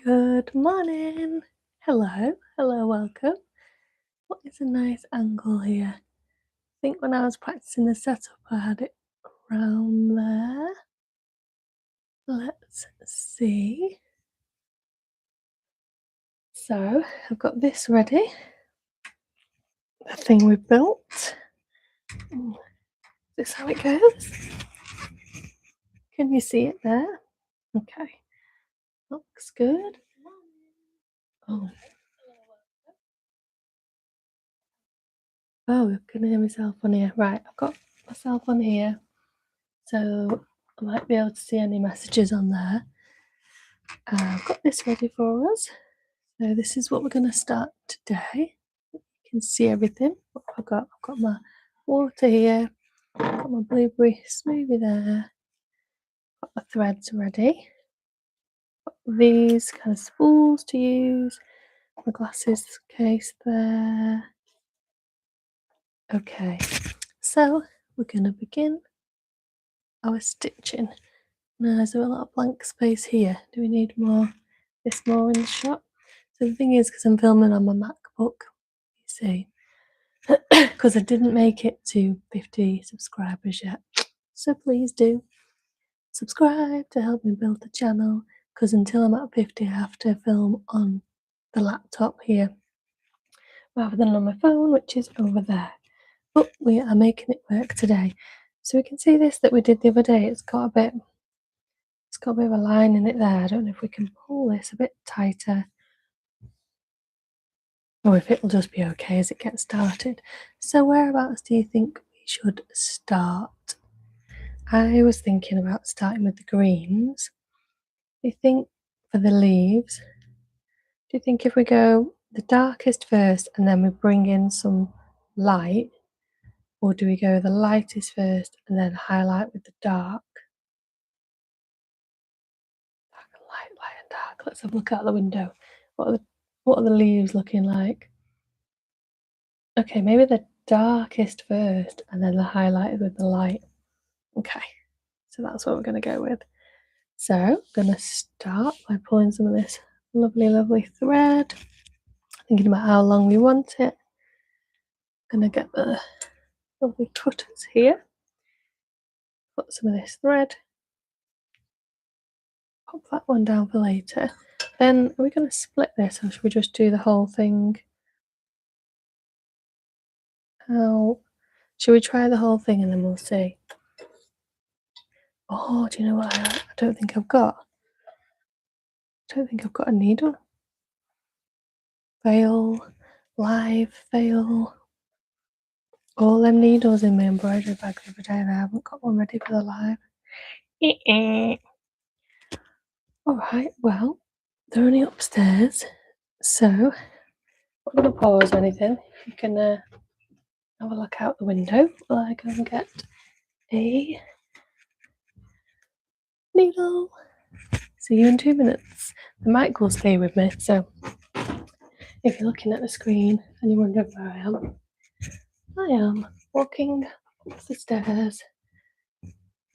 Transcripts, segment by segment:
Good morning. Hello, welcome. What is a nice angle here? I think when I was practicing the setup, I had it around there. Let's see. So I've got this ready. The thing we built. Is this how it goes? Can you see it there? Okay. Looks good. Oh, I can hear myself on here. Right, I've got myself on here. So I might be able to see any messages on there. I've got this ready for us. So this is what we're going to start today. You can see everything. What I've got my water here. I've got my blueberry smoothie there. Got my threads ready. Got these kind of spools to use. My glasses case there. Okay, so we're going to begin our stitching. Now, is there a lot of blank space here? Do we need more? This more in the shot? So the thing is, because I'm filming on my MacBook, you see, because I didn't make it to 50 subscribers yet. So please do subscribe to help me build the channel, because until I'm at 50 I have to film on the laptop here rather than on my phone, which is over there. But we are making it work today. So we can see this that we did the other day. It's got a bit of a line in it there. I don't know if we can pull this a bit tighter or if it'll just be okay as it gets started. So whereabouts do you think we should start? I was thinking about starting with the greens. Do you think for the leaves, do you think if we go the darkest first and then we bring in some light, or do we go the lightest first and then highlight with the dark? Light, light and dark. Let's have a look out the window. What are the leaves looking like? Okay, maybe the darkest first and then the highlighted with the light. Okay, so that's what we're going to go with. So I'm going to start by pulling some of this lovely thread, thinking about how long we want it. I'm going to get the lovely cutters here, put some of this thread, pop that one down for later. Then are we going to split this, or should we just do the whole thing? How should we try the whole thing and then we'll see? Oh, do you know what I don't think I've got? I don't think I've got a needle. Fail, live, fail. All them needles in my embroidery bag the other day and I haven't got one ready for the live. Alright, well, they're only upstairs, so I'm not going to pause or anything. You can have a look out the window while I go and get a needle. See you in 2 minutes. The mic will stay with me, so if you're looking at the screen and you're wondering where I am walking up the stairs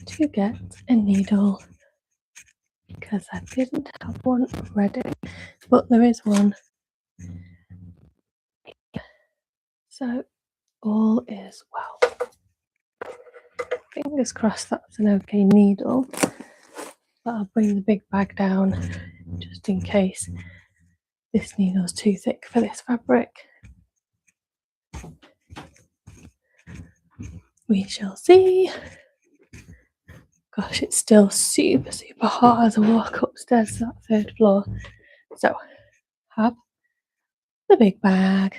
to get a needle because I didn't have one ready, but there is one. So all is well. Fingers crossed that's an okay needle, but I'll bring the big bag down just in case this needle's too thick for this fabric. We shall see. Gosh, it's still super hot as I walk upstairs to that 3rd floor. So have the big bag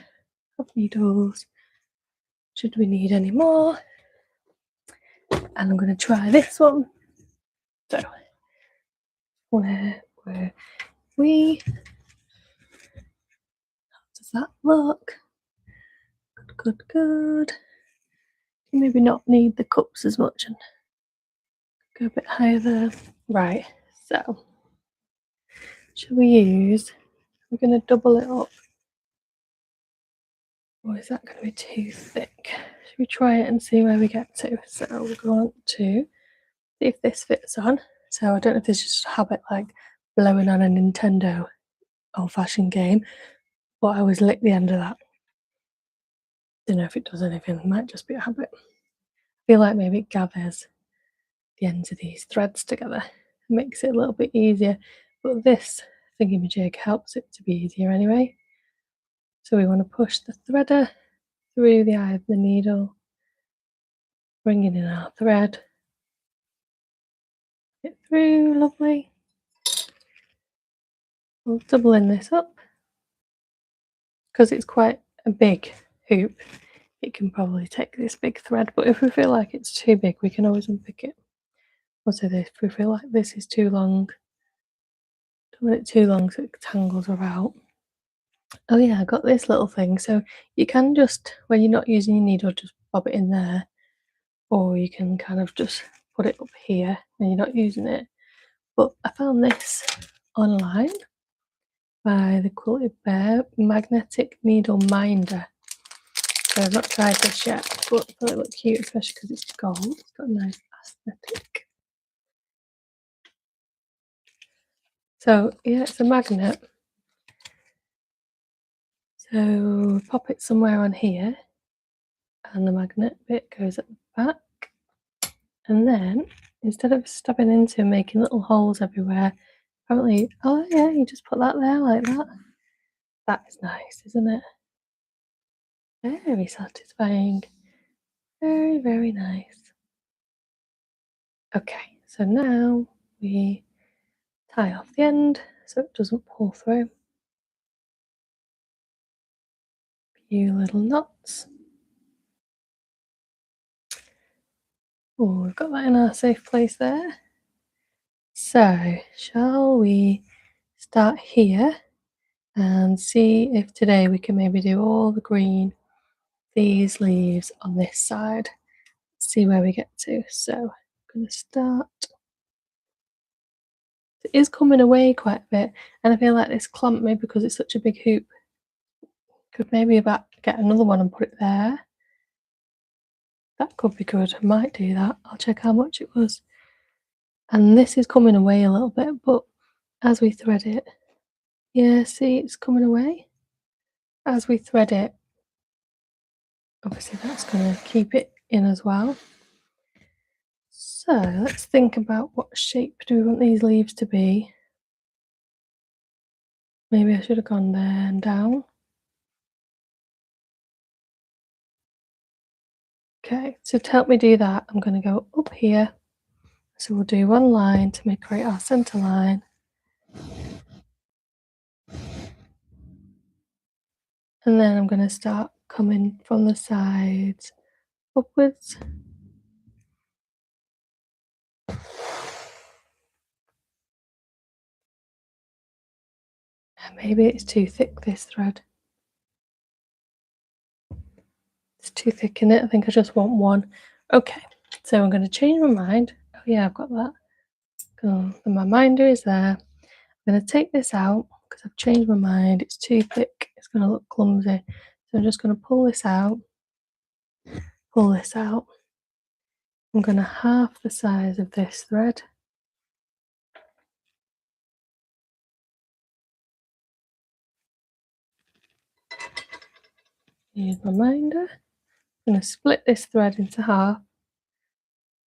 of needles. Should we need any more? And I'm going to try this one. So where were we? How does that look? Good. Maybe not need the cups as much and go a bit higher there. Right, so shall we use, we're going to double it up, or is that going to be too thick? Should we try it and see where we get to? So we're going to see if this fits on. So I don't know if this is just a habit, like blowing on a Nintendo old-fashioned game, but I always lick the end of that. Don't know if it does anything, it might just be a habit. I feel like maybe it gathers the ends of these threads together. It makes it a little bit easier, but this thingamajig helps it to be easier anyway. So we want to push the threader through the eye of the needle, bringing in our thread, get through, lovely. We'll doubling this up because it's quite a big hoop. It can probably take this big thread, but if we feel like it's too big, we can always unpick it. Also, if we feel like this is too long, don't want it too long so it tangles about. Oh yeah, I got this little thing. So you can just, when you're not using your needle, just bob it in there, or you can kind of just put it up here when you're not using it. But I found this online by the Quilted Bear magnetic needle minder. So I've not tried this yet, but I thought it looked cute, especially because it's gold. It's got a nice aesthetic. So yeah, it's a magnet. So pop it somewhere on here, and the magnet bit goes at the back. And then instead of stabbing into and making little holes everywhere, apparently, oh yeah, you just put that there like that. That is nice, isn't it? Very satisfying. Very, very nice. Okay, so now we tie off the end so it doesn't pull through. A few little knots. Oh, we've got that in our safe place there. So, shall we start here and see if today we can maybe do all the green, these leaves on this side, see where we get to. So I'm going to start. It is coming away quite a bit, and I feel like this clump, maybe because it's such a big hoop, could maybe about get another one and put it there. That could be good. I might do that. I'll check how much it was. And this is coming away a little bit, but as we thread it, yeah, see, it's coming away. As we thread it, obviously that's going to keep it in as well. So let's think about what shape do we want these leaves to be. Maybe I should have gone there and down. Okay, so to help me do that, I'm going to go up here. So we'll do one line to create our centre line. And then I'm going to start coming from the sides upwards. Maybe it's too thick, this thread. It's too thick in it. I think I just want one. Okay, so I'm going to change my mind. Oh yeah, I've got that. My minder is there. I'm going to take this out because I've changed my mind. It's too thick. It's going to look clumsy. So I'm just going to pull this out. Pull this out. I'm going to half the size of this thread. Here's my minder. I'm going to split this thread into half.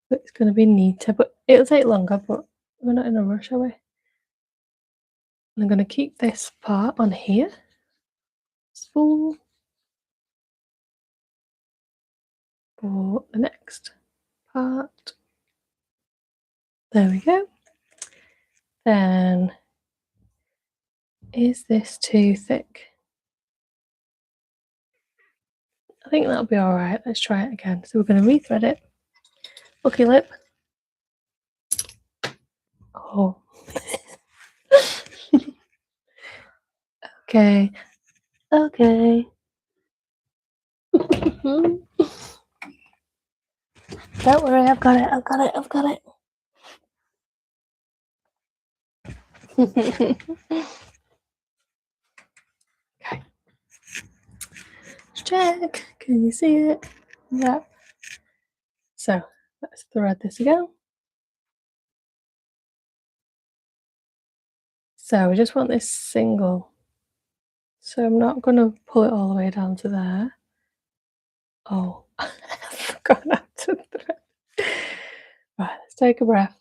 It's going to be neater, but it'll take longer, but we're not in a rush, are we? And I'm going to keep this part on here. It's full for the next part. There we go. Then, is this too thick? I think that'll be all right. Let's try it again. So we're going to rethread it. Lucky lip. Oh. Okay. Okay. Don't worry, I've got it. I've got it. I've got it. Okay. Let's check. Can you see it? Yeah. So let's thread this again. So I just want this single. So I'm not going to pull it all the way down to there. Oh, I forgot how to thread. Right, let's take a breath.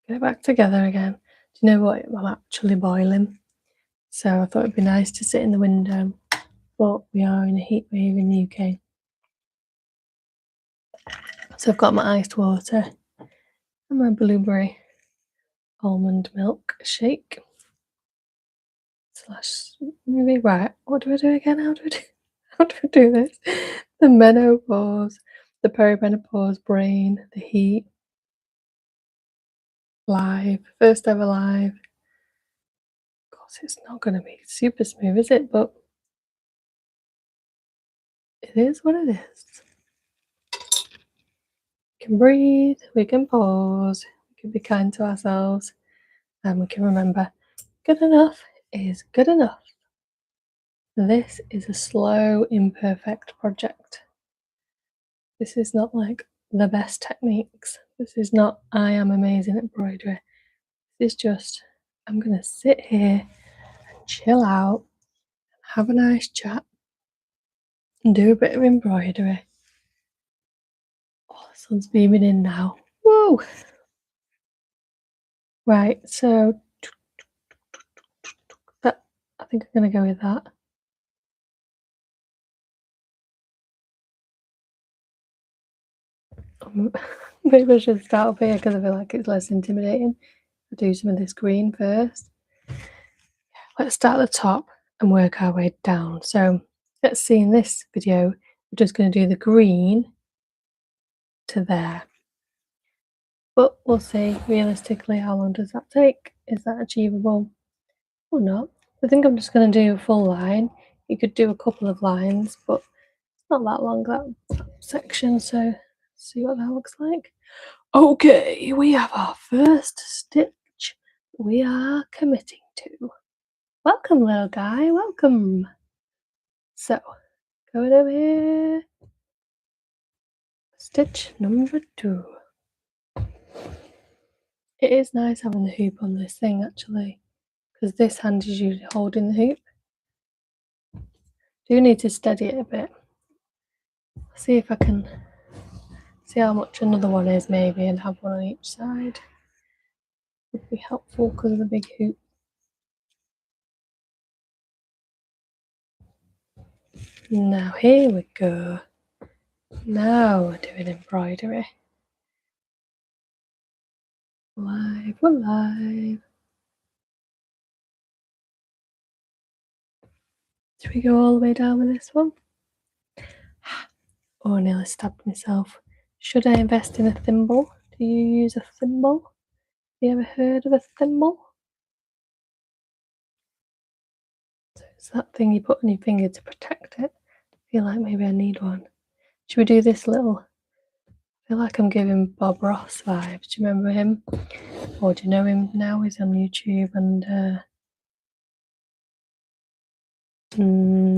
Get it back together again. Do you know what? I'm actually boiling. So I thought it'd be nice to sit in the window. But we are in a heat wave in the UK. So I've got my iced water and my blueberry almond milk shake. Maybe right. What do I do again? How do I do this? The menopause, the perimenopause brain, the heat, live, first ever live. Of course, it's not going to be super smooth, is it? But it is what it is. We can breathe, we can pause, we can be kind to ourselves, and we can remember good enough is good enough. This is a slow, imperfect project. This is not like the best techniques. This is not I am amazing at embroidery. This is just I'm going to sit here and chill out, have a nice chat, and do a bit of embroidery. Oh, the sun's beaming in now. Whoa! Right, so that I think I'm going to go with that. Maybe I should start up here because I feel like it's less intimidating. I'll do some of this green first. Let's start at the top and work our way down. So let's see, in this video, we're just going to do the green to there. But we'll see realistically how long does that take? Is that achievable or not? I think I'm just going to do a full line. You could do a couple of lines, but it's not that long, that section, so see what that looks like. Okay, we have our first stitch we are committing to. Welcome, little guy, welcome. So, going over here, stitch number 2. It is nice having the hoop on this thing actually, because this hand is usually holding the hoop. Do need to steady it a bit. See if I can see how much another one is maybe and have one on each side. Would be helpful because of the big hoop. Now here we go. Now we're doing embroidery. Live, we're live. Should we go all the way down with this one? Oh, I nearly stabbed myself. Should I invest in a thimble? Do you use a thimble? Have you ever heard of a thimble? So it's that thing you put on your finger to protect it. I feel like maybe I need one. Should we do this little? I feel like I'm giving Bob Ross vibes. Do you remember him? Or do you know him now? He's on YouTube and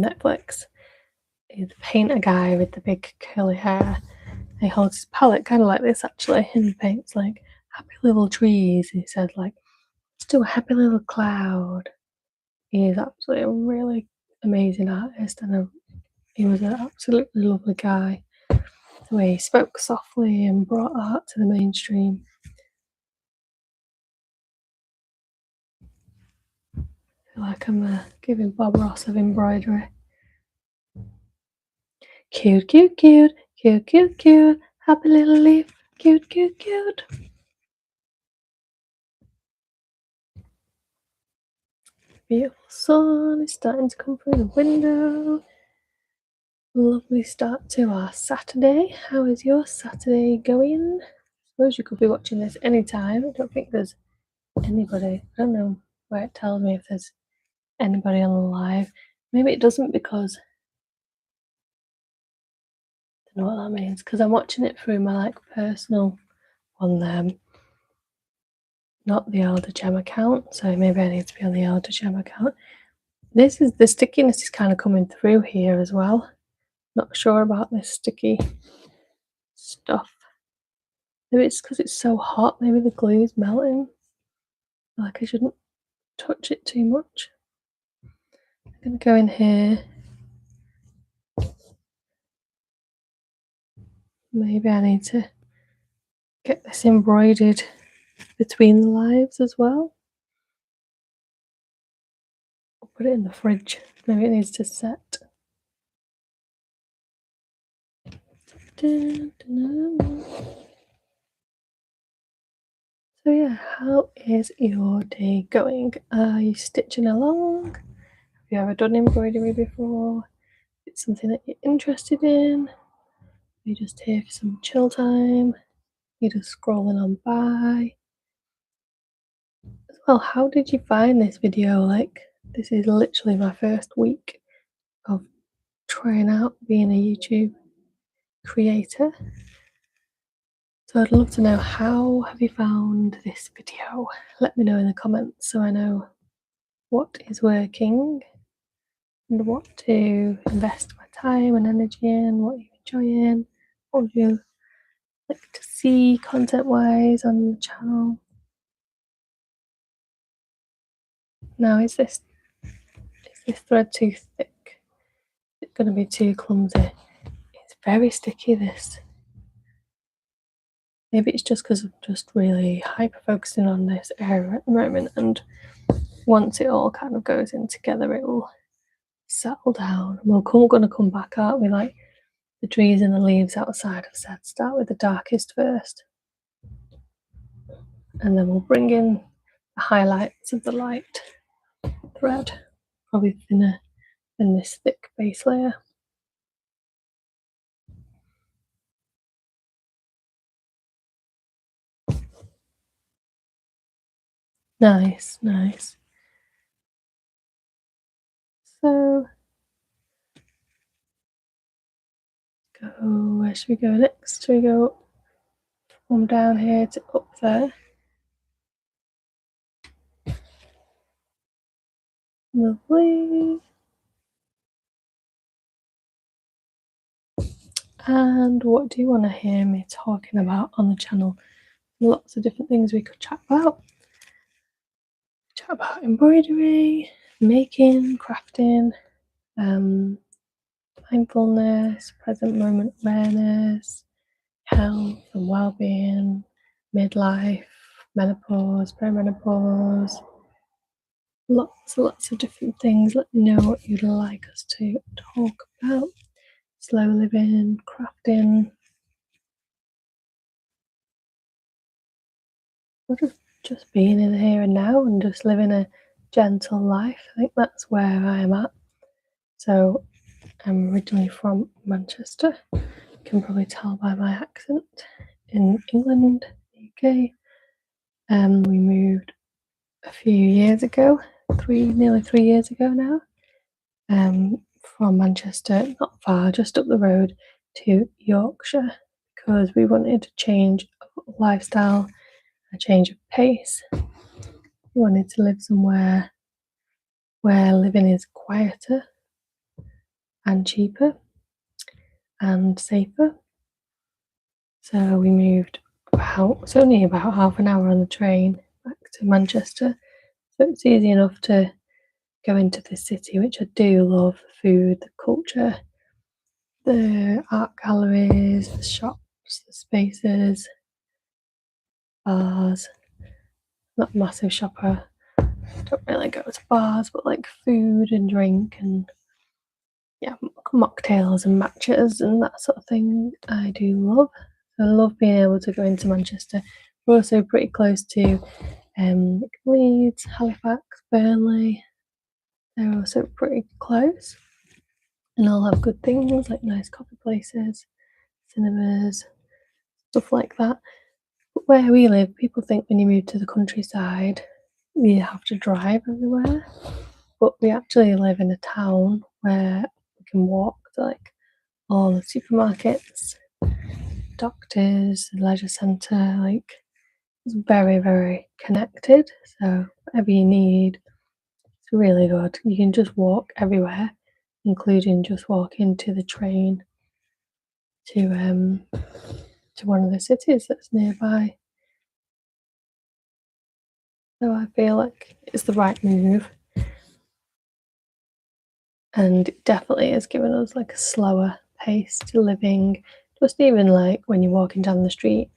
Netflix. He's the painter guy with the big curly hair. He holds his palette kind of like this actually, and he paints like happy little trees. He said like, let's do a happy little cloud. He is absolutely a really amazing artist, and he was an absolutely lovely guy. The way he spoke softly and brought art to the mainstream. I feel like I'm giving Bob Ross of embroidery. Cute, cute, cute, cute, cute, cute. Happy little leaf. Cute, cute, cute. Beautiful sun is starting to come through the window. Lovely start to our Saturday. How is your Saturday going? I suppose you could be watching this anytime. I don't think there's anybody. I don't know where it tells me if there's anybody on the live. Maybe it doesn't because I don't know what that means. Because I'm watching it through my like personal one, not the Elder Gem account. So maybe I need to be on the Elder Gem account. This is the stickiness is kind of coming through here as well. Not sure about this off. Maybe it's because it's so hot, maybe the glue's melting. Like I shouldn't touch it too much. I'm going to go in here. Maybe I need to get this embroidered between the lives as well. I'll put it in the fridge. Maybe it needs to set. Dun, dun, dun. So yeah, how is your day going? Are you stitching along? Have you ever done embroidery before? It's something that you're interested in? You're just here for some chill time? You're just scrolling on by? Well, how did you find this video? Like, this is literally my first week of trying out being a YouTube creator. So I'd love to know, how have you found this video? Let me know in the comments so I know what is working and what to invest my time and energy in, what you're enjoying, what would you like to see content wise on the channel. Now, is this thread too thick? It's going to be too clumsy. It's very sticky, this. Maybe it's just because I'm just really hyper focusing on this area at the moment, and once it all kind of goes in together, it will settle down. We're going to come back, aren't we? Like the trees and the leaves outside have said, start with the darkest first, and then we'll bring in the highlights of the light thread, probably thinner than this thick base layer. Nice, nice. So, where should we go next? Should we go from down here to up there? Lovely. And what do you want to hear me talking about on the channel? Lots of different things we could chat about. Chat about embroidery, making, crafting, mindfulness, present moment awareness, health and well-being, midlife, menopause, perimenopause, lots of different things. Let me know what you'd like us to talk about. Slow living, crafting, sort of just being in the here and now and just living a gentle life. I think that's where I am at. So I'm originally from Manchester. You can probably tell by my accent. In England, UK. We moved a few years ago, nearly 3 years ago now, from Manchester, not far, just up the road to Yorkshire, because we wanted to change of lifestyle, a change of pace. We wanted to live somewhere where living is quieter and cheaper and safer. So we moved it's only about half an hour on the train back to Manchester. So it's easy enough to go into the city, which I do love: the food, the culture, the art galleries, the shops, the spaces, bars. Not a massive shopper. Don't really go to bars, but like food and drink and yeah, mocktails and matchas and that sort of thing I do love. I love being able to go into Manchester. We're also pretty close to Leeds, Halifax, Burnley. They're also pretty close, and all have good things like nice coffee places, cinemas, stuff like that. But where we live, people think when you move to the countryside, you have to drive everywhere. But we actually live in a town where we can walk to like all the supermarkets, doctors, the leisure centre. Like, it's very, very connected. So whatever you need, it's really good. You can just walk everywhere, including just walking to the train to to one of the cities that's nearby. So I feel like it's the right move, and it definitely has given us like a slower pace to living. Just even like when you're walking down the street,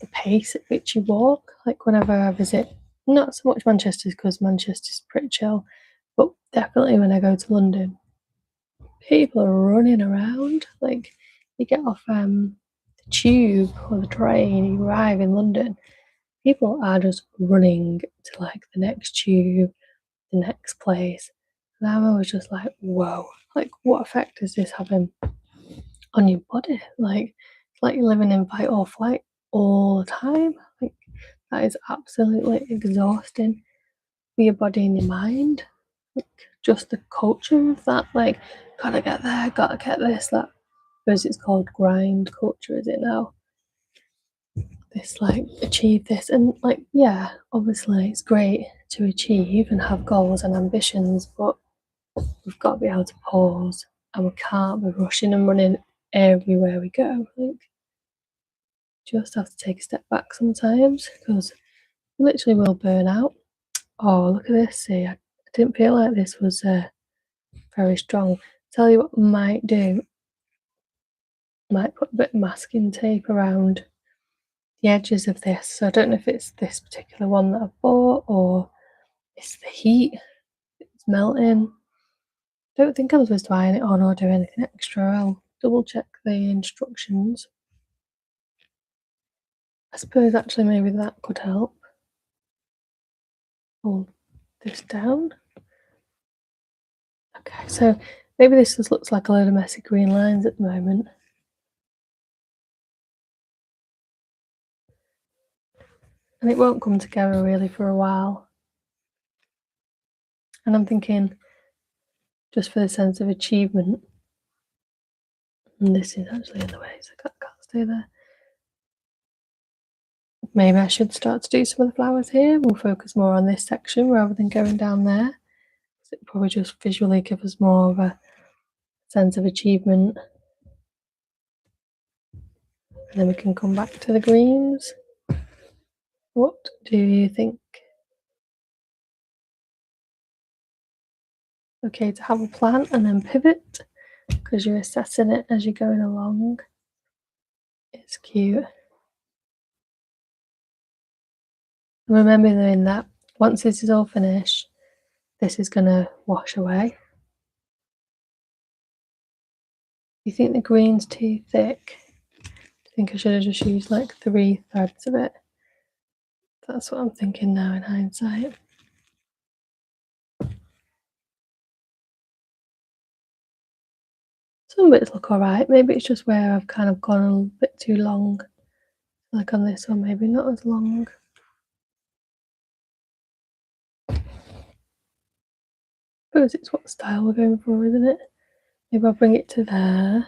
the pace at which you walk. Like whenever I visit, not so much Manchester because Manchester's pretty chill, but definitely when I go to London, people are running around. Like you get off the tube or the train, you arrive in London, people are just running to like the next tube, the next place. And I'm always just like, whoa, like what effect is this having on your body? Like it's like you're living in fight or flight all the time. Like that is absolutely exhausting for your body and your mind. Like just the culture of that, like gotta get there, gotta get this, that. I suppose it's called grind culture, is it now? This like achieve this, and like yeah, obviously it's great to achieve and have goals and ambitions, but we've got to be able to pause, and we can't be rushing and running everywhere we go. Like just have to take a step back sometimes because you literally will burn out. Oh, look at this. See, I didn't feel like this was very strong. Tell you what I might do. I might put a bit of masking tape around the edges of this. So I don't know if it's this particular one that I bought or it's the heat. It's melting. Don't think I'm supposed to iron it on or do anything extra. I'll double check the instructions. I suppose actually maybe that could help. Hold this down. Okay, so maybe this just looks like a load of messy green lines at the moment. And it won't come together really for a while. And I'm thinking, just for the sense of achievement, and this is actually in the way, so I can't stay there. Maybe I should start to do some of the flowers here. We'll focus more on this section rather than going down there. It probably just visually give us more of a sense of achievement. And then we can come back to the greens. What do you think? Okay, to have a plan and then pivot because you're assessing it as you're going along. It's cute. Remember doing that. Once this is all finished, this is going to wash away. You think the green's too thick? I think I should have just used like 3 threads of it. That's what I'm thinking now in hindsight. Some bits look alright. Maybe it's just where I've kind of gone a little bit too long. Like on this one, maybe not as long. I suppose it's what style we're going for, isn't it? Maybe I'll bring it to there.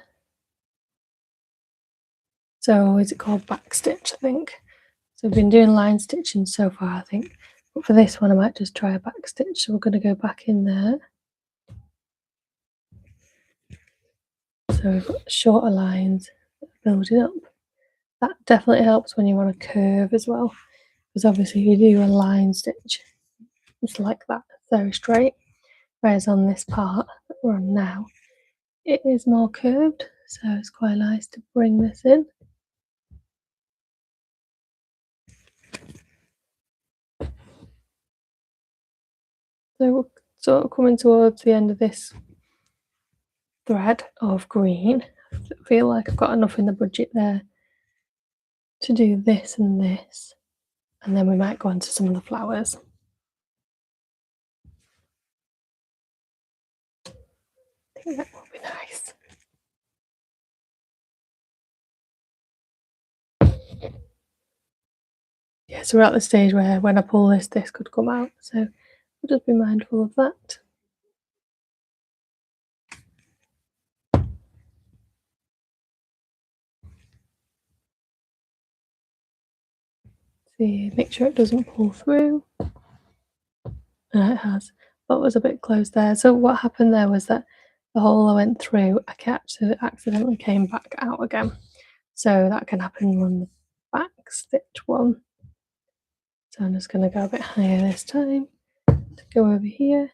So is it called backstitch, I think? So we've been doing line stitching so far, I think. But for this one, I might just try a backstitch. So we're going to go back in there. So we've got shorter lines building up. That definitely helps when you want to curve as well. Because obviously if you do a line stitch, it's like that, very straight. Whereas on this part that we're on now, it is more curved. So it's quite nice to bring this in. So we're sort of coming towards the end of this thread of green. I feel like I've got enough in the budget there to do this and this, and then we might go on to some of the flowers. I think that would be nice. Yeah, so we're at the stage where when I pull this, this could come out, so we'll just be mindful of that. See, make sure it doesn't pull through. It has. That was a bit close there. So what happened there was that the hole I went through, I accidentally came back out again. So that can happen on the back stitch one. So I'm just going to go a bit higher this time to go over here.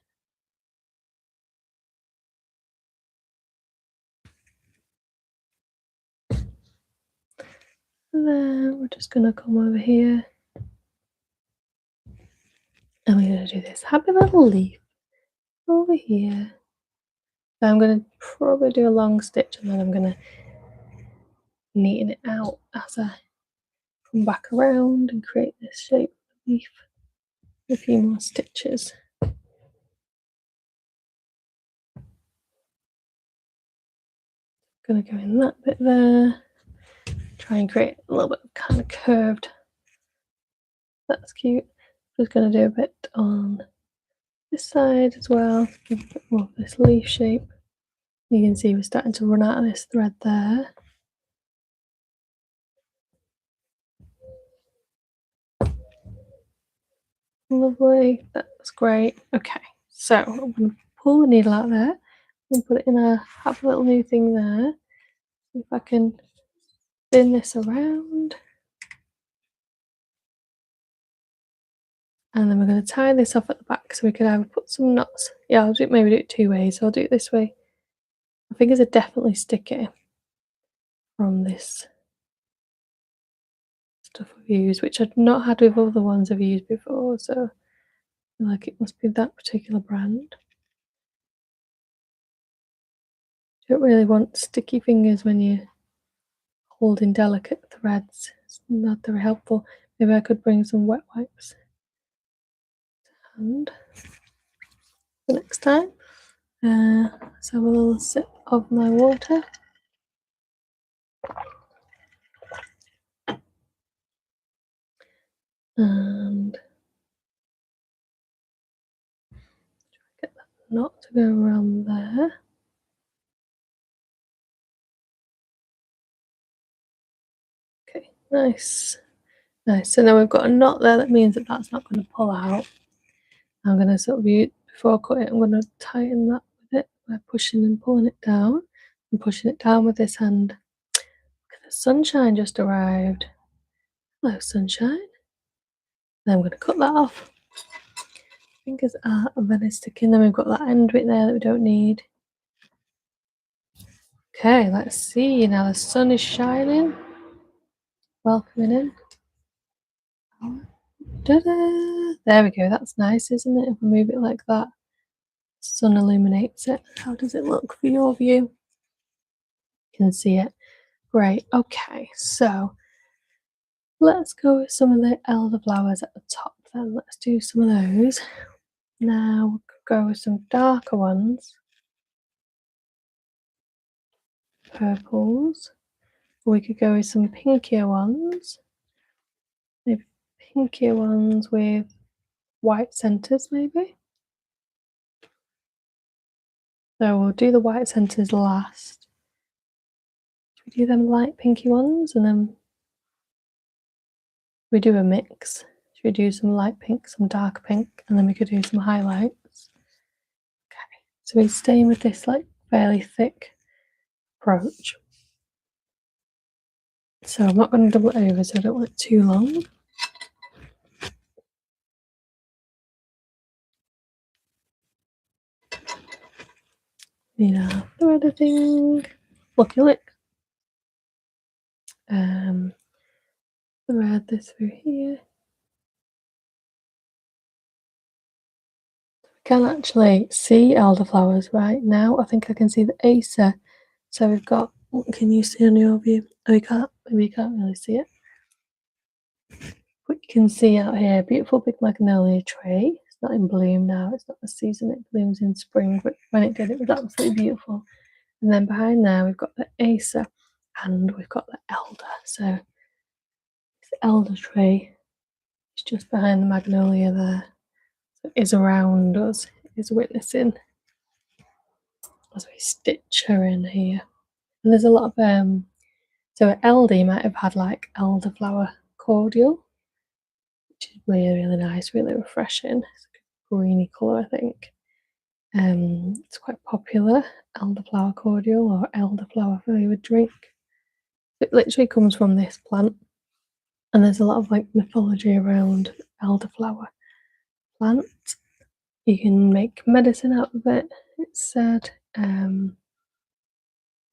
And then we're just going to come over here. And we're going to do this happy little leaf over here. So I'm going to probably do a long stitch and then I'm going to neaten it out as I come back around and create this shape of leaf. A few more stitches. Going to go in that bit there. Try and create a little bit of kind of curved. That's cute. Just going to do a bit on this side as well. Give a bit more of this leaf shape. You can see we're starting to run out of this thread there. Lovely, that's great. Okay, so I'm going to pull the needle out there and put it in a happy little new thing there. See if I can spin this around. And then we're going to tie this off at the back so we can either put some knots. Yeah, I'll maybe do it two ways. So I'll do it this way. My fingers are definitely sticky from this stuff I've used, which I've not had with other ones I've used before. So I feel like it must be that particular brand. You don't really want sticky fingers when you're holding delicate threads. It's not very helpful. Maybe I could bring some wet wipes to hand for next time. Let's have a little sip of my water. And get that knot to go around there. Okay, nice. Nice. So now we've got a knot there. That means that that's not going to pull out. I'm going to sort of use, before I cut it, I'm going to tighten that with it by pushing and pulling it down and pushing it down with this hand. The sunshine just arrived. Hello, sunshine. Then I'm going to cut that off. Fingers are very sticky. And then we've got that end bit there that we don't need. Okay, let's see. Now the sun is shining. Welcoming in. Ta-da! There we go. That's nice, isn't it? If we move it like that, the sun illuminates it. How does it look for your view? You can see it. Great. Okay, so let's go with some of the elderflowers at the top then. Let's do some of those. Now we could go with some darker ones. Purples. We could go with some pinkier ones. Maybe pinkier ones with white centres, maybe. So we'll do the white centres last. Should we do them light pinky ones and then we do a mix? Should we do some light pink, some dark pink, and then we could do some highlights? Okay, so we're staying with this like fairly thick approach. So I'm not going to double it over so I don't want it too long. Need our threading. Lucky lick. Thread this through here. I can actually see elderflowers right now. I think I can see the acer. So we've got, what can you see on your view? Oh, you can't, maybe you can't really see it. But you can see out here, beautiful big magnolia tree. It's not in bloom now, it's not the season, it blooms in spring, but when it did, it was absolutely beautiful. And then behind there, we've got the acer and we've got the elder. So this elder tree is just behind the magnolia there. So it is around us, it is witnessing as we stitch her in here. And there's a lot of, so elder might have had like elderflower cordial, which is really, really nice, really refreshing. It's a greeny colour, I think. It's quite popular, elderflower cordial or elderflower flavoured drink. It literally comes from this plant, and there's a lot of like mythology around elderflower plant. You can make medicine out of it, it's said.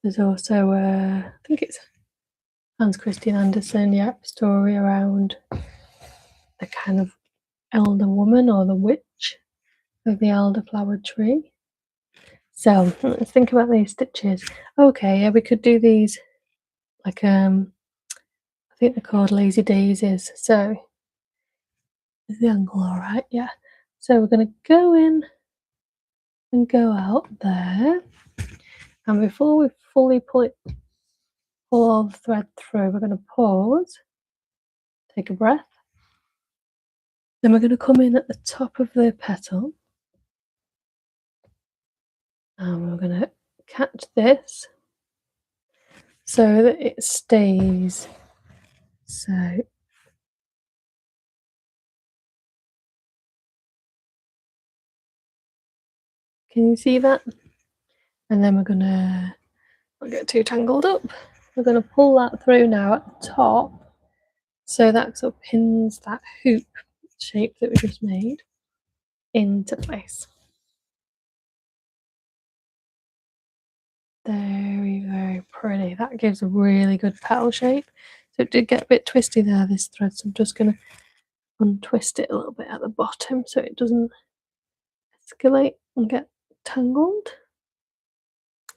There's also I think it's Hans Christian Andersen, story around the kind of elder woman or the witch of the elderflower tree. So let's think about these stitches. Okay, yeah, we could do these like I think they're called lazy daisies. So is the angle all right? Yeah. So we're going to go in and go out there, and before we fully pull all the thread through, we're going to pause, take a breath, then we're going to come in at the top of the petal, and we're going to catch this so that it stays. So can you see that? And then we're going to not get too tangled up. We're going to pull that through now at the top, so that sort of pins that hoop shape that we just made into place. Very, very pretty. That gives a really good petal shape. So it did get a bit twisty there, this thread, so I'm just going to untwist it a little bit at the bottom so it doesn't escalate and get tangled.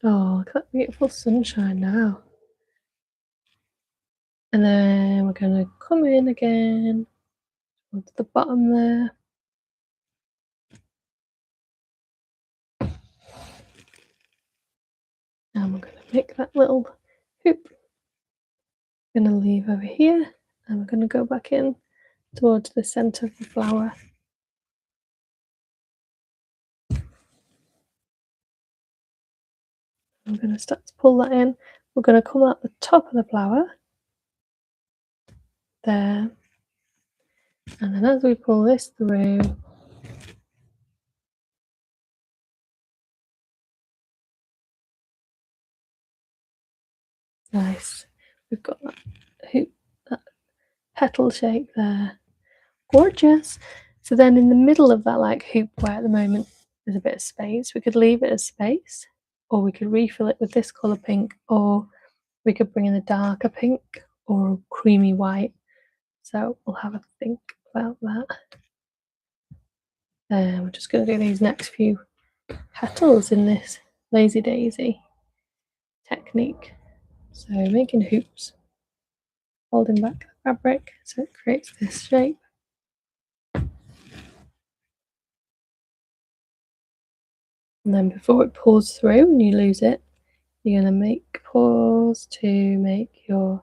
Oh, look at that beautiful sunshine now. And then we're going to come in again onto the bottom there. And we're going to make that little hoop. We're going to leave over here, and we're going to go back in towards the centre of the flower. I'm going to start to pull that in. We're going to come out the top of the flower there, and then as we pull this through, nice, we've got that hoop, that petal shape there, gorgeous. So then in the middle of that like hoop, where at the moment there's a bit of space, we could leave it as space, or we could refill it with this colour pink, or we could bring in a darker pink or a creamy white. So we'll have a think about that. We're just going to do these next few petals in this lazy daisy technique. So making hoops, holding back the fabric so it creates this shape. And then before it pulls through and you lose it, you're going to pause to make your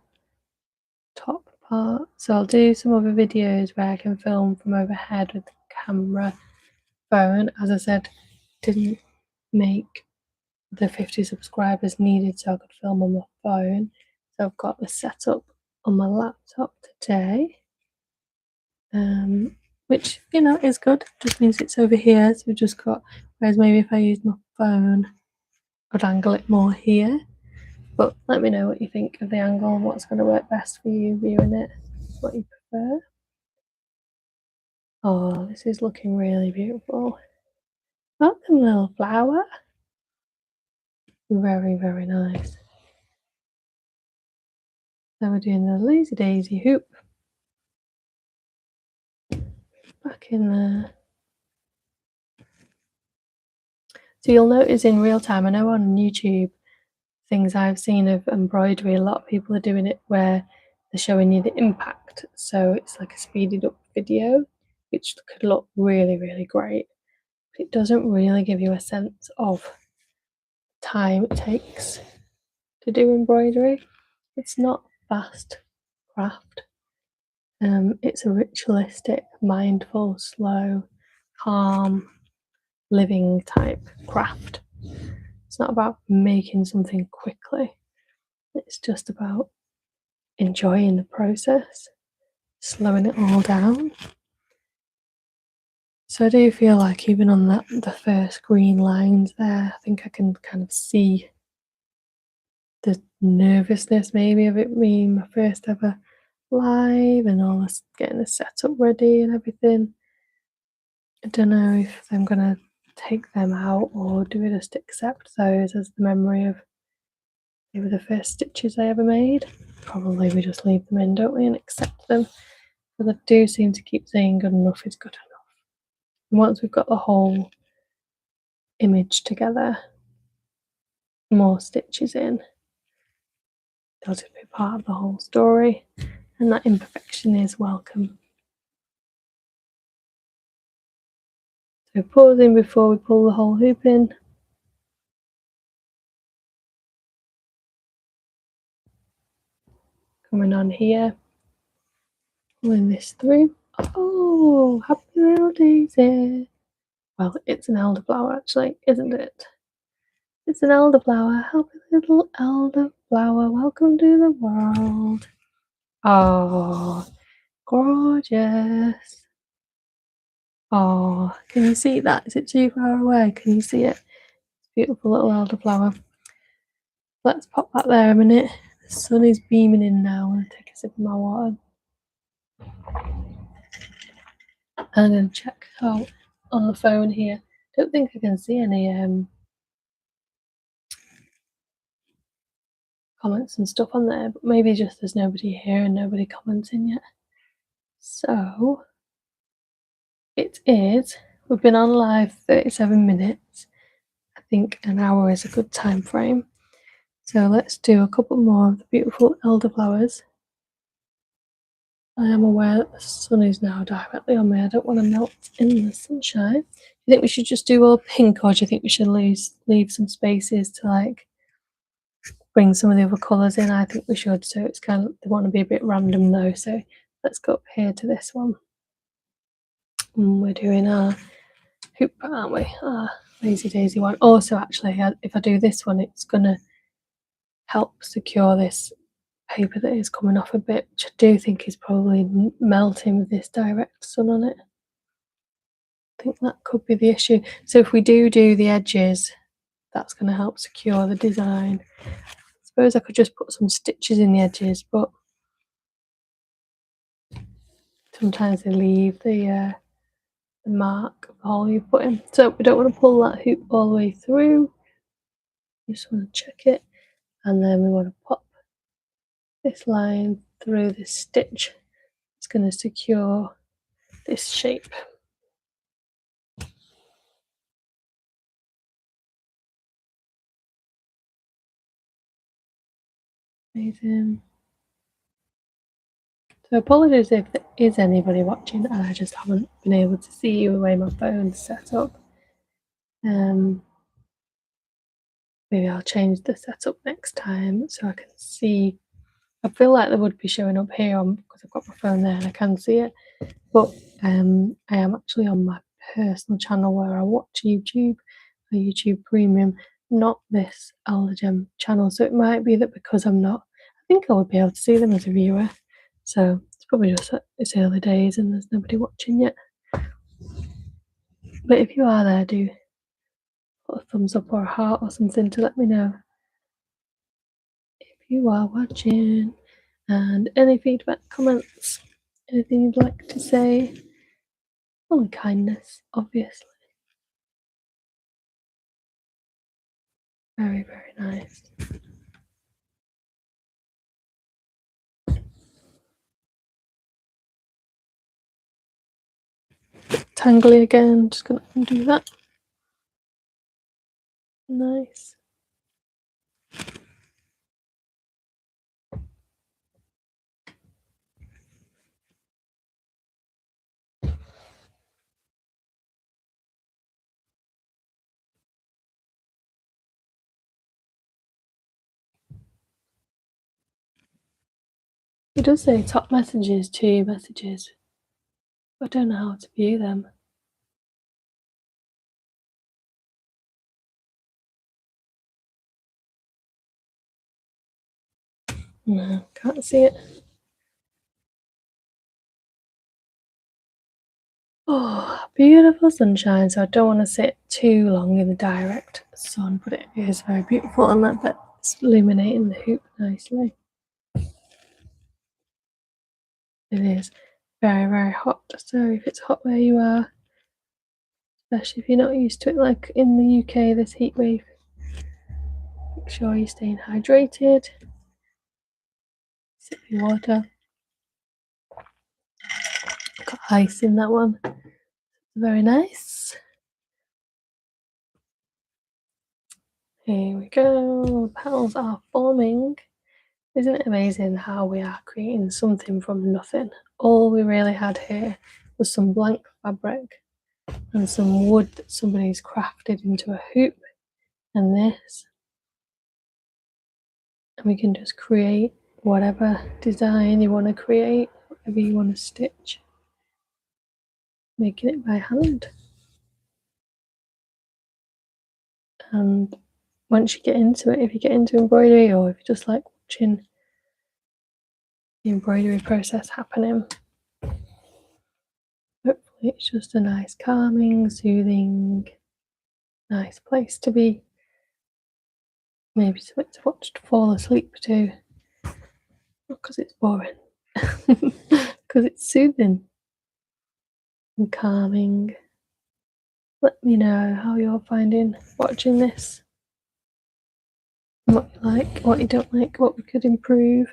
top part. So I'll do some other videos where I can film from overhead with the camera phone. As I said, didn't make the 50 subscribers needed so I could film on my phone. So I've got the setup on my laptop today, which is good. Just means it's over here, so we've just got, whereas maybe if I used my phone I'd angle it more here. But let me know what you think of the angle and what's going to work best for you viewing it, what you prefer. Oh, this is looking really beautiful. Welcome, little flower. Very, very nice. So we're doing the lazy daisy hoop. Back in there. So you'll notice in real time, I know on YouTube, things I've seen of embroidery, a lot of people are doing it where they're showing you the impact. So it's like a speeded up video, which could look really, really great. But it doesn't really give you a sense of time it takes to do embroidery. It's not fast craft. It's a ritualistic, mindful, slow, calm, living type craft. It's not about making something quickly. It's just about enjoying the process, slowing it all down. So I do feel like even on the first green lines there, I think I can kind of see the nervousness maybe of it being my first ever live and all this, getting the setup ready and everything. I don't know if I'm gonna take them out or do I just accept those as the memory of they were the first stitches I ever made. Probably we just leave them in, don't we, and accept them. But I do seem to keep saying good enough is good enough. And once we've got the whole image together, more stitches in, they'll just be part of the whole story, and that imperfection is welcome. So pausing before we pull the whole hoop in. Coming on here, pulling this through. Oh, happy little daisy. Well, it's an elderflower actually, isn't it? It's an elderflower. Happy little elderflower. Welcome to the world. Oh, gorgeous. Oh, can you see that? Is it too far away? Can you see it? Beautiful little elderflower. Let's pop that there a minute. The sun is beaming in now. I'm going to take a sip of my water. I'm going to check out on the phone here. Don't think I can see any comments and stuff on there, but maybe just there's nobody here and nobody commenting yet. So it is. We've been on live 37 minutes. I think an hour is a good time frame. So let's do a couple more of the beautiful elderflowers. I am aware that the sun is now directly on me. I don't want to melt in the sunshine. Do you think we should just do all pink, or do you think we should leave some spaces to like bring some of the other colours in? I think we should. So it's kind of, they want to be a bit random though. So let's go up here to this one. And we're doing our hoop, aren't we? Our lazy daisy one. Also, actually, if I do this one, it's gonna help secure this paper that is coming off a bit, which I do think is probably melting with this direct sun on it. I think that could be the issue. So if we do the edges, that's going to help secure the design. I suppose I could just put some stitches in the edges, but sometimes they leave the mark of the hole you put in. So we don't want to pull that hoop all the way through. You just want to check it, and then we want to pop this line through this stitch. It's going to secure this shape. Amazing. So apologies if there is anybody watching and I just haven't been able to see you the way my phone's set up. Maybe I'll change the setup next time so I can see. I feel like they would be showing up here because I've got my phone there and I can see it. But I am actually on my personal channel where I watch YouTube, a YouTube Premium, not this Eldergem channel. So it might be that because I'm not, I think I would be able to see them as a viewer. So it's probably just it's early days and there's nobody watching yet. But if you are there, do put a thumbs up or a heart or something to let me know if you are watching. And any feedback, comments, anything you'd like to say. Only kindness, obviously. Very, very nice. Tangly again, just gonna undo that. Nice. It does say top messages, 2 messages. I don't know how to view them. No, can't see it. Oh, beautiful sunshine. So I don't want to sit too long in the direct sun, but it is very beautiful. And that bit It's illuminating the hoop nicely. It is very, very hot, so if it's hot where you are, especially if you're not used to it like in the UK, this heat wave, make sure you're staying hydrated. Sip your water. Got ice in that one. Very nice. Here we go. Petals are forming. Isn't it amazing how we are creating something from nothing? All we really had here was some blank fabric and some wood that somebody's crafted into a hoop and this. And we can just create whatever design you want to create, whatever you want to stitch. Making it by hand. And once you get into it, if you get into embroidery or if you just like watching the embroidery process happening, hopefully it's just a nice calming, soothing, nice place to be. Maybe something to watch to fall asleep to. Not because it's boring, because it's soothing and calming. Let me know how you're finding watching this. What you like, what you don't like, what we could improve.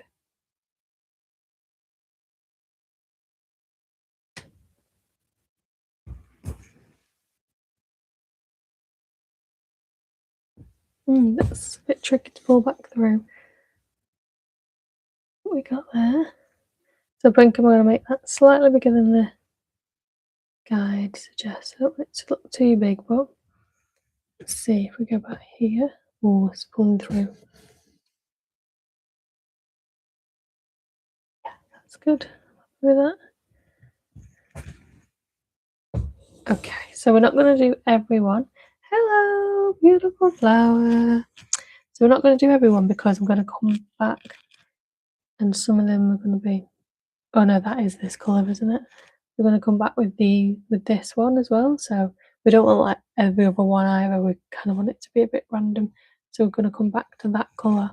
That's a bit tricky to pull back through. What we got there. So I think I'm going to make that slightly bigger than the guide suggests. I don't want it to look too big, but let's see if we go back here. Oh, it's pulling through. Yeah, that's good. With that. Okay, so we're not going to do everyone. Hello, beautiful flower. So we're not going to do everyone because I'm going to come back and some of them are going to be, oh no, that is this colour, isn't it? We're going to come back with this one as well. So we don't want like every other one either. We kind of want it to be a bit random. So we're going to come back to that colour.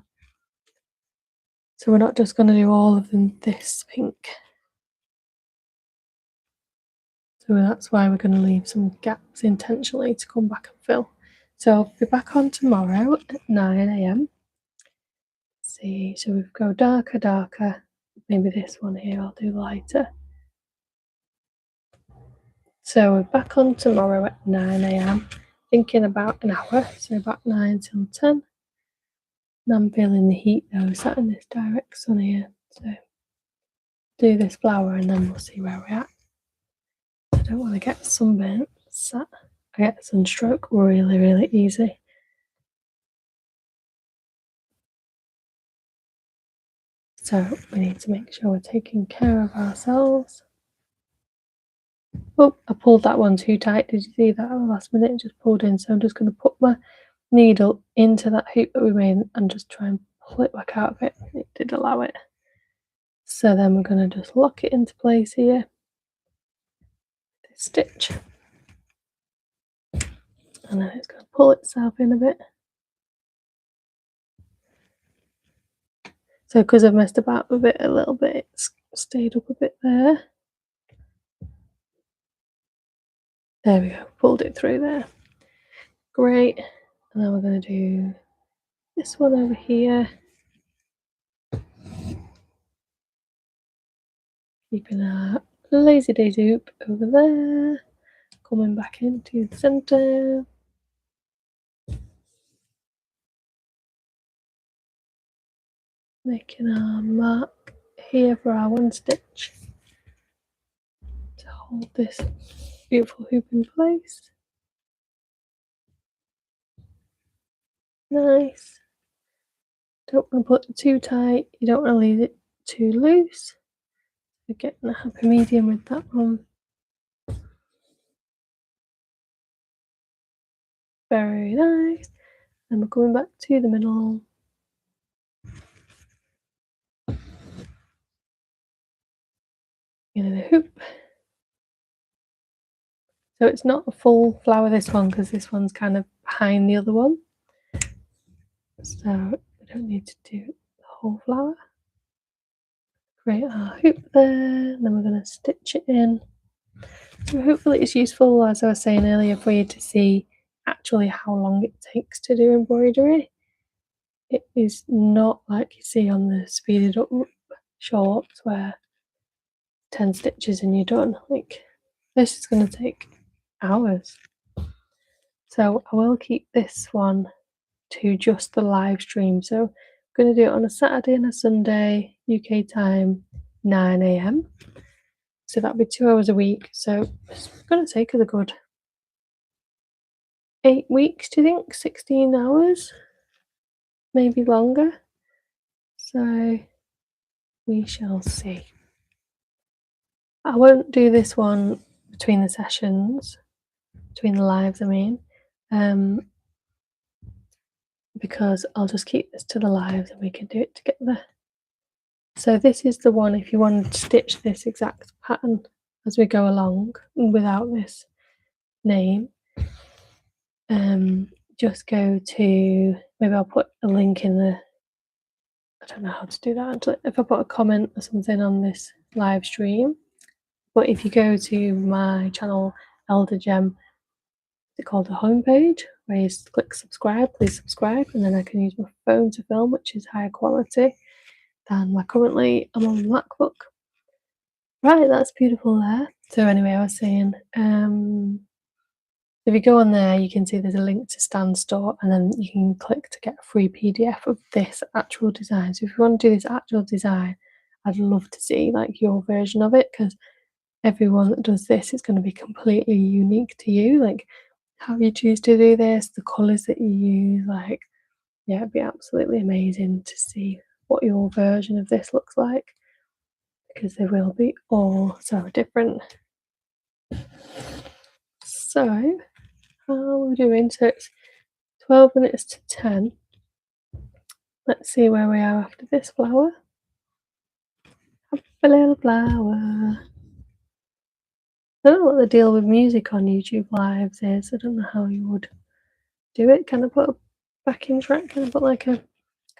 So we're not just going to do all of them this pink. So that's why we're going to leave some gaps intentionally to come back and fill. So I'll be back on tomorrow at 9 AM. See, so we go darker, darker. Maybe this one here I'll do lighter. So we're back on tomorrow at 9 AM. Thinking about an hour, so about 9 till 10. And I'm feeling the heat though, sat in this direct sun here. So do this flower and then we'll see where we're at. I don't want to get sunburnt. I get sunstroke really, really easy. So we need to make sure we're taking care of ourselves. Oh, I pulled that one too tight. Did you see that at the last minute? It just pulled in. So I'm just going to put my needle into that hoop that we made and just try and pull it back out of it. It did allow it. So then we're going to just lock it into place here. This stitch. And then it's going to pull itself in a bit. So because I've messed about with it a little bit, it's stayed up a bit there. There we go, pulled it through there. Great. And then we're going to do this one over here. Keeping our lazy daisy hoop over there. Coming back into the centre. Making our mark here for our one stitch to hold this beautiful hoop in place. Nice. Don't want to put it too tight, you don't want to leave it too loose. We're getting a happy medium with that one. Very nice. And we're going back to the middle. In a hoop. So it's not a full flower, this one, because this one's kind of behind the other one. So we don't need to do the whole flower. Create our hoop there, and then we're going to stitch it in. So hopefully it's useful, as I was saying earlier, for you to see actually how long it takes to do embroidery. It is not like you see on the speeded up shorts where 10 stitches and you're done. Like, this is going to take hours. So I will keep this one to just the live stream. So I'm going to do it on a Saturday and a Sunday, UK time, 9 a.m. So that'll be 2 hours a week. So it's going to take us a good 8 weeks, do you think? 16 hours? Maybe longer. So we shall see. I won't do this one between the sessions, between the lives, I mean, because I'll just keep this to the lives and we can do it together. So this is the one, if you want to stitch this exact pattern as we go along without this name, just go to, maybe I'll put a link in the, I don't know how to do that, if I put a comment or something on this live stream. But if you go to my channel, Elder Gem, it's called the homepage, where you click subscribe, please subscribe, and then I can use my phone to film, which is higher quality than my currently. I'm on MacBook. Right, that's beautiful there. So anyway, I was saying, if you go on there, you can see there's a link to Stan Store, and then you can click to get a free PDF of this actual design. So if you want to do this actual design, I'd love to see like your version of it, because everyone that does this is going to be completely unique to you. Like how you choose to do this, the colours that you use, like, yeah, it'd be absolutely amazing to see what your version of this looks like, because they will be all so different. So how are we doing? So it's 12 minutes to 10. Let's see where we are after this flower. Have a little flower. I don't know what the deal with music on YouTube Lives is. I don't know how you would do it. Can I put a backing track? Can I put like a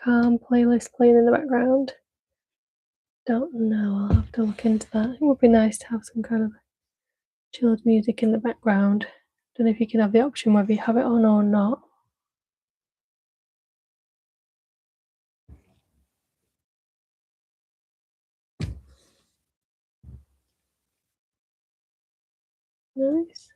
calm playlist playing in the background? Don't know. I'll have to look into that. It would be nice to have some kind of chilled music in the background. Don't know if you can have the option whether you have it on or not. Nice.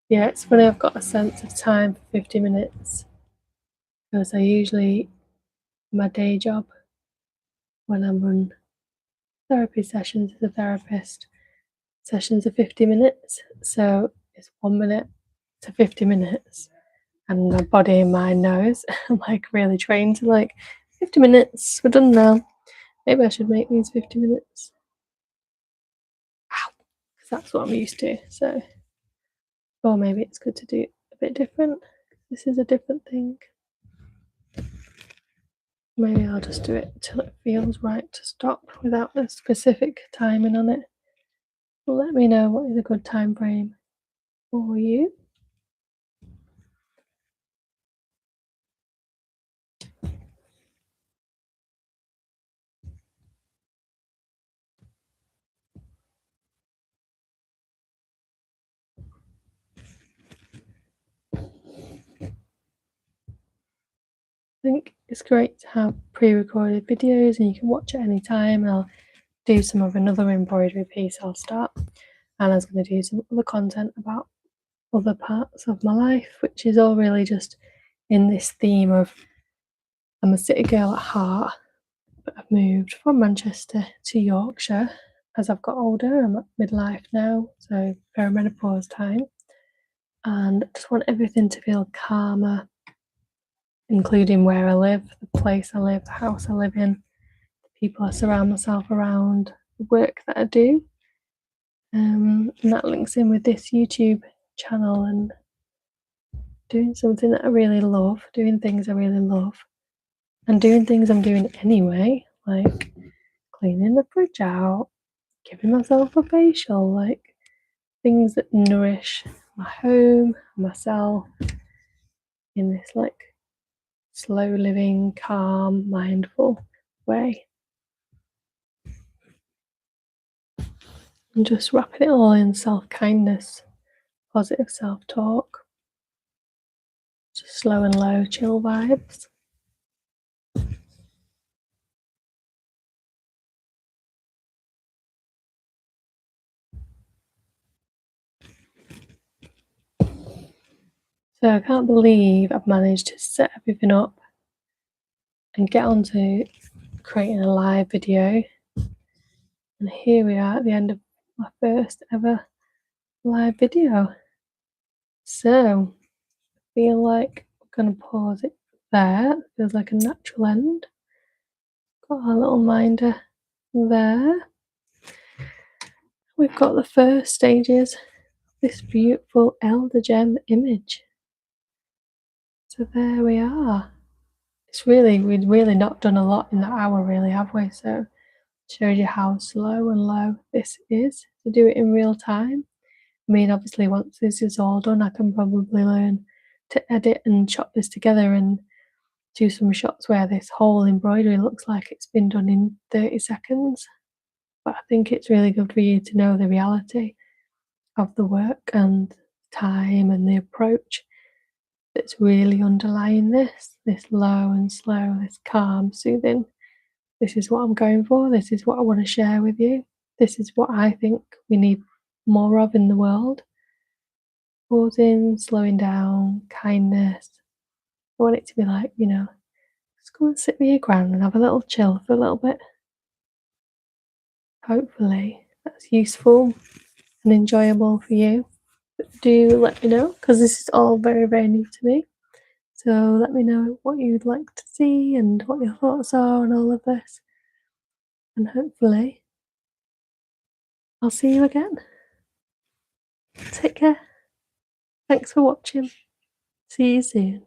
Yeah, it's funny, I've got a sense of time for 50 minutes, because I usually, my day job, when I'm on therapy sessions as a therapist, sessions are 50 minutes, so it's 1 minute to 50 minutes, and my body and mind knows. I'm like really trained to like 50 minutes, we're done now. Maybe I should make these 50 minutes. Ow, because that's what I'm used to. So, or maybe it's good to do a bit different. This is a different thing. Maybe I'll just do it till it feels right to stop without a specific timing on it. Let me know what is a good time frame for you. I think it's great to have pre-recorded videos and you can watch at any time. I'll do some of another embroidery piece I'll start, and I was going to do some other content about other parts of my life, which is all really just in this theme of I'm a city girl at heart, but I've moved from Manchester to Yorkshire as I've got older. I'm at midlife now, so perimenopause time, and I just want everything to feel calmer, including where I live, the place I live, the house I live in, the people I surround myself around, the work that I do. And that links in with this YouTube channel and doing something that I really love, doing things I really love, and doing things I'm doing anyway, like cleaning the fridge out, giving myself a facial, like things that nourish my home, myself, in this like slow living, calm, mindful way. And just wrapping it all in self-kindness, positive self-talk, just slow and low, chill vibes. So I can't believe I've managed to set everything up and get on to creating a live video. And here we are at the end of my first ever live video. So I feel like we're going to pause it there. It feels like a natural end. Got our little minder there. We've got the first stages of this beautiful elder gem image. So there we are. We've really not done a lot in that hour, really, have we? So it shows you how slow and low this is to do it in real time. I mean, obviously, once this is all done, I can probably learn to edit and chop this together and do some shots where this whole embroidery looks like it's been done in 30 seconds. But I think it's really good for you to know the reality of the work and time and the approach that's really underlying this low and slow, this calm, soothing. This is what I'm going for. This is what I want to share with you. This is what I think we need more of in the world. Pausing, slowing down, kindness. I want it to be like, just go and sit with your gran and have a little chill for a little bit. Hopefully that's useful and enjoyable for you. But do let me know, because this is all very, very new to me. So let me know what you'd like to see and what your thoughts are on all of this. And hopefully I'll see you again. Take care. Thanks for watching. See you soon.